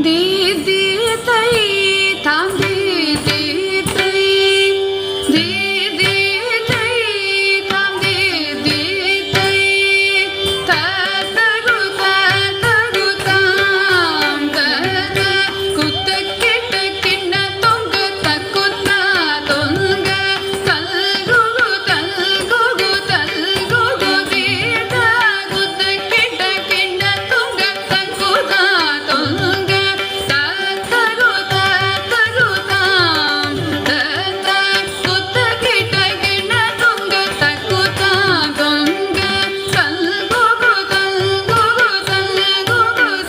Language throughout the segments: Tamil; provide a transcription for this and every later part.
दी दी तई ताम दी दी तई दी दी तई ताम दी दी तई ता तगु ताम ता कुत किट किन्न तोंग तकुत तोंग तल्गु दी ता कुत किट किन्न तोंग तकुत तोंग ता तगु ताम ता कुत किट किन्न तोंग तकुत तोंग तल्गु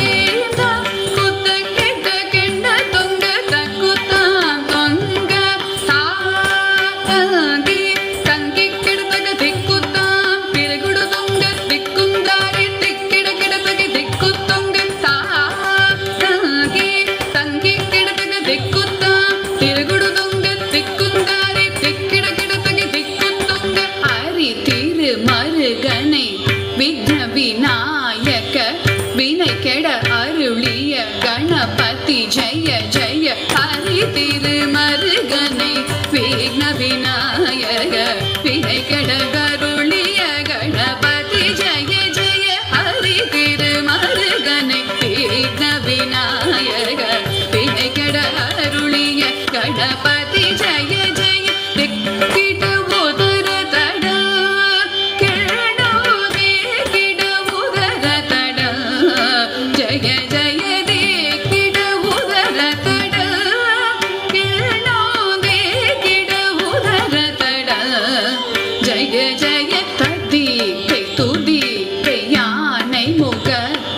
दी ता कुत किट किन्न तोंग तकुत तोंग ता ತಂಗಿ ಕಿಡತಗ ದಿಕ್ಕುತ್ತಾಂ ತಿರುಗುಡು ತೊಂಗ ದಿಕ್ಕುಂದಾರಿ ದಿಕ್ಕಿಡ ಕಿಡತಗೆ ದಿಕ್ಕುತ್ತೊಂಗ ತಾ ತಂಗಿ ಕಿಡತಗ ದಿಕ್ಕುತ್ತಾಂ ತಿರುಗುಡು ತೊಂಗ ದಿಕ್ಕುಂದಾರಿ ದಿಕ್ಕಿಡ ಕಿಡತಗೆ ದಿಕ್ಕುತ್ತೊಂಗ ಹರಿ திரு மருகனை விக்ன விநாயக வினை கெட அருளிய கணபதி ஜெய ஜெய ஹரி திரு மருகனை விக்ன விநாயக வினை கெட அருளிய கணபதி ஜெய ஜெய ஹரி திரு மருகனை விக்ன விநாயக வினை கெட அருளிய கணபதி ஜெய ஜெய திக்கிட உதர தட கிழனோதே கிட உதர தட ஜெய ஜெய திக்கிட உதர தட கிழனோதே கிட உதர தட ஜெய ஜெய ததி கை துதி கை யானை முக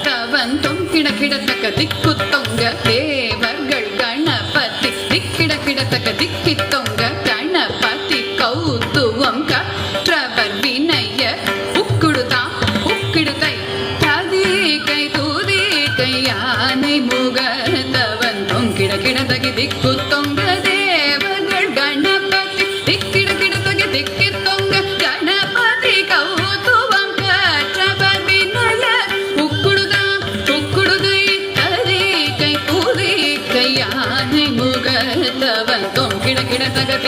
தவந்தொம் கிட கிடத்தக்க திக்குத்தொங்க தேவர்கள் கணபதி திக்கிட கிடத்தக்க திக்கித்தொங்க கணபதி கௌத்துவம் கற்றவர் வினய உக்குடுதாம் உக்கிடுதை ததி கை தூதி கை யானை முகத்தவந்தொம் கிட கிடதகி திக்குத்தொங்க தேவர்கள் கணபதி திக்கிட கிடதகி திக்கித்தொங்க கணபதி கௌத்துவம் கற்றவர் வினய உக்குடுதாம் உக்குடுதை ததி கை தூதி கை யானை முகத்தவந்தொம் கிட கிடதகி